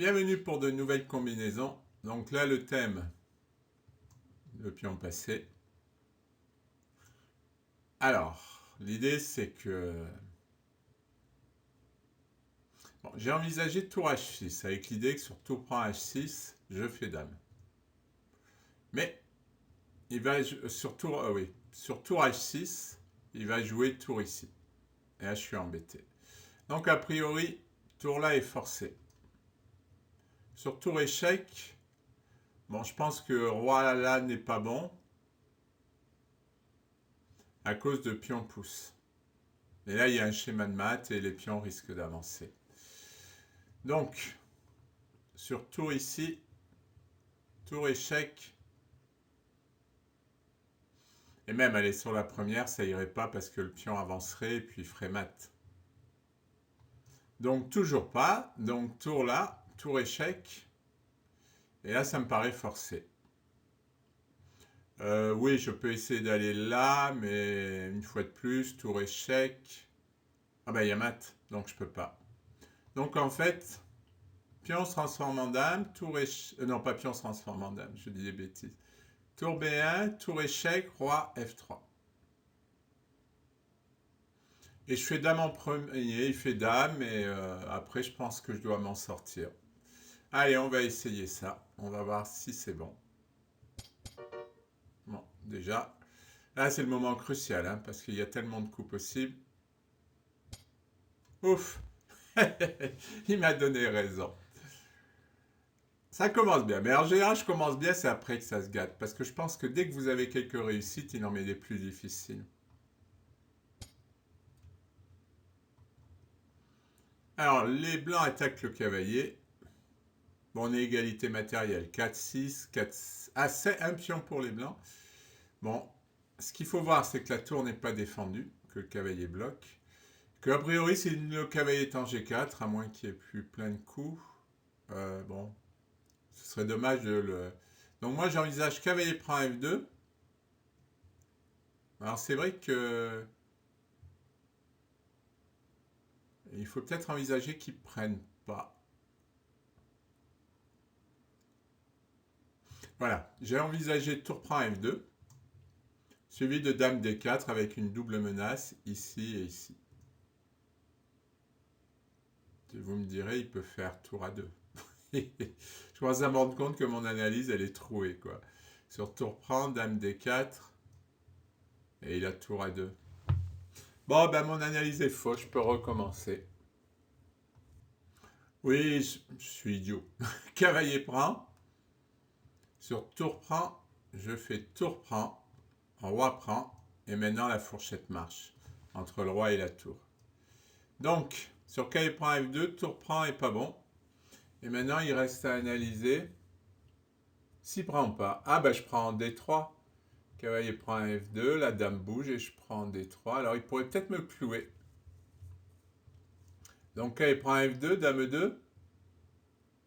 Bienvenue pour de nouvelles combinaisons. Donc là, le thème, le pion passé. Alors, l'idée c'est que... Bon, j'ai envisagé tour H6 avec l'idée que sur tour prend H6, je fais dame. Mais il va sur tour, oui, sur tour H6, il va jouer tour ici. Et là, je suis embêté. Donc a priori, tour là est forcé. Sur tour échec, bon, je pense que roi là n'est pas bon à cause de pion pouce. Et là, il y a un schéma de maths et les pions risquent d'avancer. Donc, sur tour ici, tour échec, et même aller sur la première, ça irait pas parce que le pion avancerait et puis ferait mat. Donc, toujours pas. Donc, tour là, tour échec. Et là, ça me paraît forcé. Oui, je peux essayer d'aller là, mais une fois de plus, tour échec. Ah bah, il y a mat, donc je peux pas. Donc, en fait, pion se transforme en dame, tour échec... non, pas pion se transforme en dame, je dis des bêtises. Tour B1, tour échec, roi F3. Et je fais dame en premier, il fait dame, et après je pense que je dois m'en sortir. Allez, on va essayer ça. On va voir si c'est bon. Bon, déjà, là c'est le moment crucial, hein, parce qu'il y a tellement de coups possibles. Ouf. Il m'a donné raison. Ça commence bien, mais en général je commence bien, c'est après que ça se gâte, parce que je pense que dès que vous avez quelques réussites, il en met des plus difficiles. Alors, les blancs attaquent le cavalier. Bon, on est égalité matérielle. 4, 6, 4... Ah, c'est un pion pour les blancs. Bon, ce qu'il faut voir, c'est que la tour n'est pas défendue, que le cavalier bloque. Que, a priori, si le cavalier est en G4, à moins qu'il n'y ait plus plein de coups. Bon, ce serait dommage de le... Donc moi, j'envisage cavalier prend F2. Alors, c'est vrai que... Il faut peut-être envisager qu'ils ne prennent pas. Voilà, j'ai envisagé tour prend F2, suivi de dame D4 avec une double menace ici et ici. Vous me direz, il peut faire tour à 2. Je commence à me rendre compte que mon analyse, elle est trouée, quoi. Sur tour prend, dame D4, et il a tour à 2. Bon, ben mon analyse est fausse, je peux recommencer. Oui, je suis idiot. Cavalier prend. Sur tour prend, je fais tour prend, roi prend, et maintenant la fourchette marche entre le roi et la tour. Donc, sur cavalier prend F2, tour prend est pas bon. Et maintenant, il reste à analyser. S'il prend pas, ah ben je prends D3. Cavalier prend F2, la dame bouge et je prends D3. Alors il pourrait peut-être me clouer. Donc cavalier prend F2, dame 2.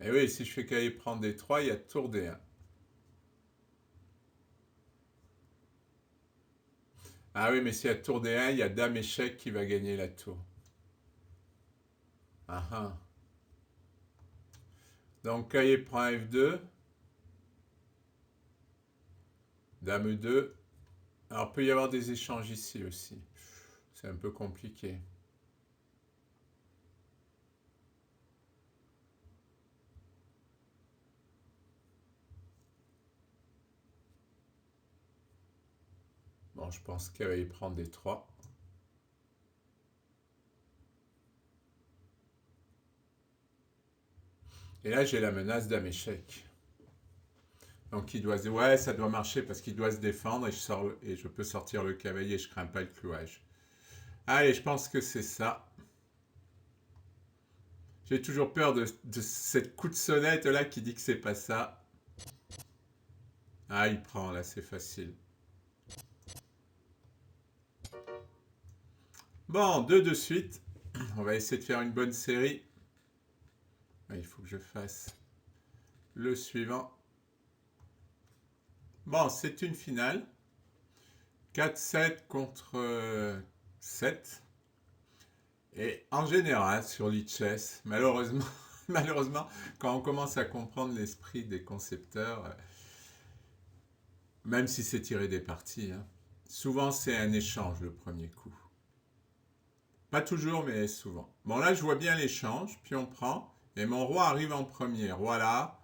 Et oui, si je fais cavalier prend D3, il y a tour D1. Ah oui, mais s'il y a tour D1, il y a dame échec qui va gagner la tour. Ah ah. Donc cavalier prend F2. Dame 2. Alors il peut y avoir des échanges ici aussi. C'est un peu compliqué. Bon, je pense qu'il va y prendre D3. Et là, j'ai la menace dame échec. Donc il doit... Ouais, ça doit marcher parce qu'il doit se défendre et je peux sortir le cavalier, je crains pas le clouage. Allez, je pense que c'est ça. J'ai toujours peur de cette coup de sonnette là qui dit que c'est pas ça. Ah, il prend là, c'est facile. Bon, deux de suite. On va essayer de faire une bonne série. Il faut que je fasse le suivant. Bon, c'est une finale. 4-7 contre 7. Et en général, sur l'e-chess, malheureusement, Malheureusement, quand on commence à comprendre l'esprit des concepteurs, même si c'est tiré des parties, hein, souvent c'est un échange le premier coup. Pas toujours, mais souvent. Bon, là, je vois bien l'échange, puis on prend, et mon roi arrive en premier. Voilà,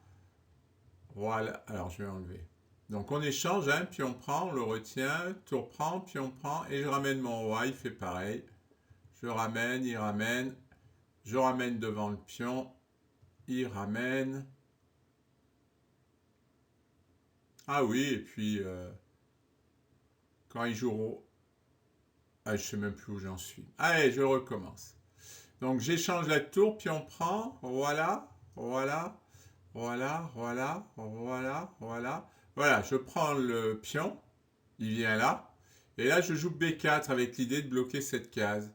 voilà. Alors, je vais enlever. Donc, on échange, hein, puis on prend, on le retient, tour prend, puis on prend, et je ramène mon roi, il fait pareil. Je ramène, il ramène, je ramène devant le pion, il ramène. Ah oui, et puis, quand il joue... Ah, je sais même plus où j'en suis. Allez, je recommence. Donc, j'échange la tour, puis on prend, voilà, voilà, voilà, voilà, voilà, voilà. Voilà, je prends le pion, il vient là. Et là, je joue B4 avec l'idée de bloquer cette case.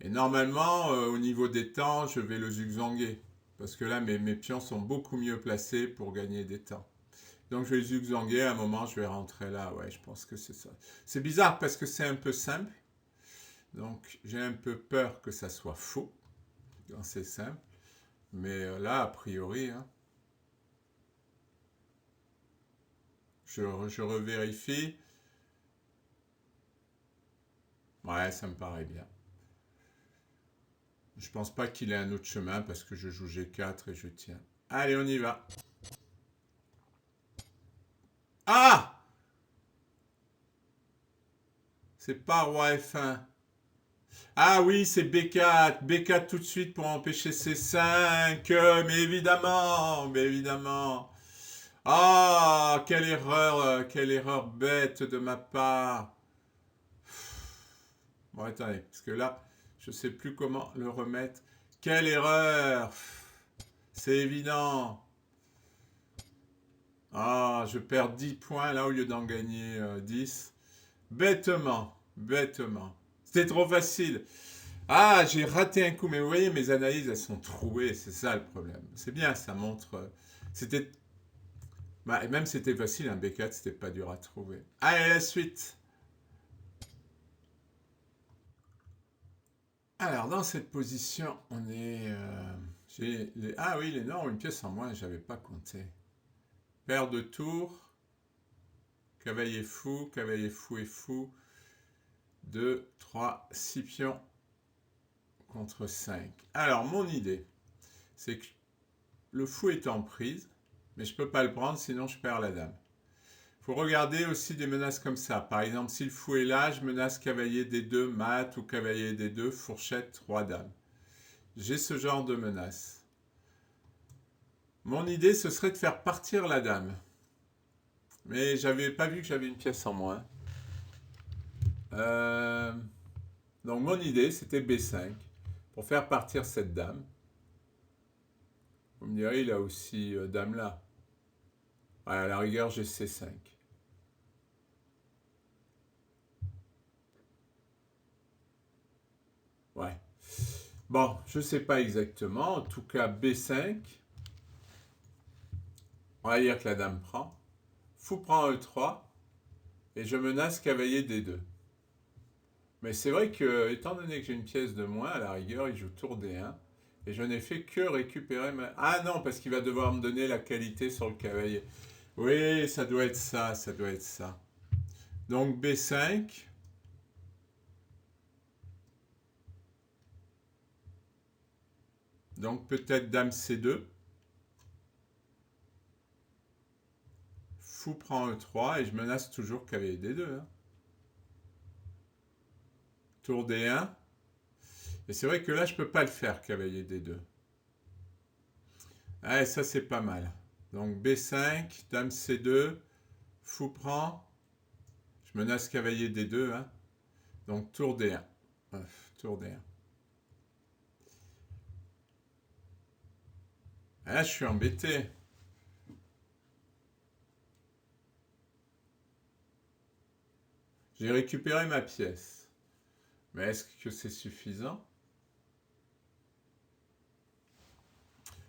Et normalement, au niveau des temps, je vais le zigzaguer. Parce que là, mes pions sont beaucoup mieux placés pour gagner des temps. Donc, je vais zigzaguer. À un moment, je vais rentrer là. Ouais, je pense que c'est ça. C'est bizarre parce que c'est un peu simple. Donc, j'ai un peu peur que ça soit faux. Quand c'est simple. Mais là, a priori, hein, je revérifie. Ouais, ça me paraît bien. Je pense pas qu'il ait un autre chemin parce que je joue G4 et je tiens. Allez, on y va. Ah! C'est pas roi F1. Ah oui, c'est B4. B4 tout de suite pour empêcher C5. Mais évidemment, mais évidemment. Ah, quelle erreur bête de ma part. Bon, attendez, parce que là, je sais plus comment le remettre. Quelle erreur! C'est évident. Ah, je perds 10 points là au lieu d'en gagner 10. Bêtement, bêtement. C'était trop facile. Ah, j'ai raté un coup, mais vous voyez, mes analyses, elles sont trouées, c'est ça le problème. C'est bien, ça montre... c'était... Bah, et même c'était facile, un B4, c'était pas dur à trouver. Allez, la suite. Alors, dans cette position, on est... Ah oui, les non, une pièce en moins, j'avais pas compté. Paire de tours, cavalier fou et fou. 2, 3, 6 pions contre 5. Alors, mon idée, c'est que le fou est en prise, mais je ne peux pas le prendre, sinon je perds la dame. Il faut regarder aussi des menaces comme ça. Par exemple, si le fou est là, je menace cavalier D2, mat ou cavalier D2, fourchette, roi dame. J'ai ce genre de menace. Mon idée, ce serait de faire partir la dame. Mais j'avais pas vu que j'avais une pièce en moins. Donc mon idée, c'était B5 pour faire partir cette dame. Vous me direz, il a aussi dame là. Ouais, à la rigueur, j'ai C5. Ouais. Bon, je sais pas exactement. En tout cas, B5. On va dire que la dame prend. Fou prend E3. Et je menace cavalier D2. Mais c'est vrai que, étant donné que j'ai une pièce de moins, à la rigueur, il joue tour D1. Et je n'ai fait que récupérer ma... Ah non, parce qu'il va devoir me donner la qualité sur le cavalier. Oui, ça doit être ça, ça doit être ça. Donc B5. Donc peut-être dame C2. Fou prend E3 et je menace toujours cavalier D2. Hein. Tour D1. Et c'est vrai que là, je ne peux pas le faire, cavalier D2. Ah, ça, c'est pas mal. Donc B5, dame C2, fou prend. Je menace cavalier D2. Hein. Donc tour D1. Tour D1. Ah, là, je suis embêté. J'ai récupéré ma pièce. Mais est-ce que c'est suffisant?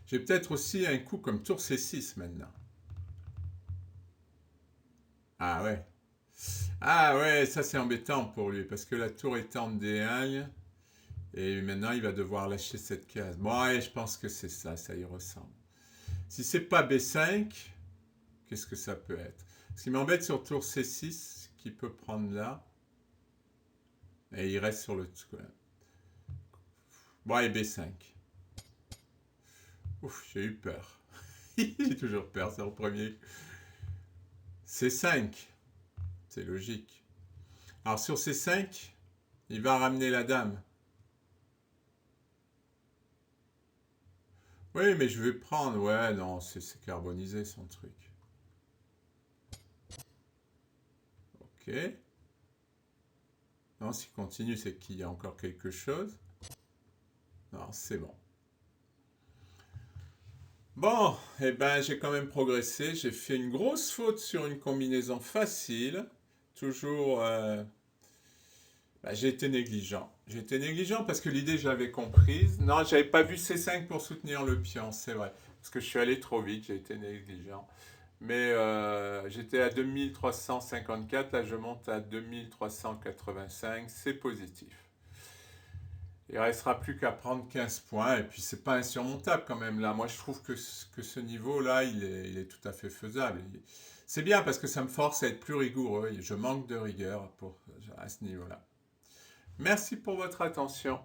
J'ai peut-être aussi un coup comme tour C6 maintenant. Ah ouais. Ah ouais, ça c'est embêtant pour lui, parce que la tour est en D1. Et maintenant, il va devoir lâcher cette case. Bon, ouais, je pense que c'est ça, ça y ressemble. Si c'est pas B5, qu'est-ce que ça peut être? Ce qui m'embête sur tour C6, qu'il peut prendre là. Et il reste sur le... Bon, et B5. Ouf, j'ai eu peur. J'ai toujours peur, c'est le premier. C5, c'est logique. Alors sur C5, il va ramener la dame. Oui, mais je vais prendre. Ouais, non, c'est carbonisé son truc. Ok. Non, s'il continue, c'est qu'il y a encore quelque chose. Non, c'est bon. Bon, eh ben, j'ai quand même progressé. J'ai fait une grosse faute sur une combinaison facile. Toujours, bah, j'ai été négligent. J'ai été négligent parce que l'idée, je l'avais comprise. Non, j'avais pas vu C5 pour soutenir le pion, c'est vrai. Parce que je suis allé trop vite, j'ai été négligent. Mais j'étais à 2354, là je monte à 2385, c'est positif. Il ne restera plus qu'à prendre 15 points, et puis c'est pas insurmontable quand même là. Moi je trouve que ce niveau-là, il est tout à fait faisable. C'est bien parce que ça me force à être plus rigoureux, et je manque de rigueur à ce niveau-là. Merci pour votre attention.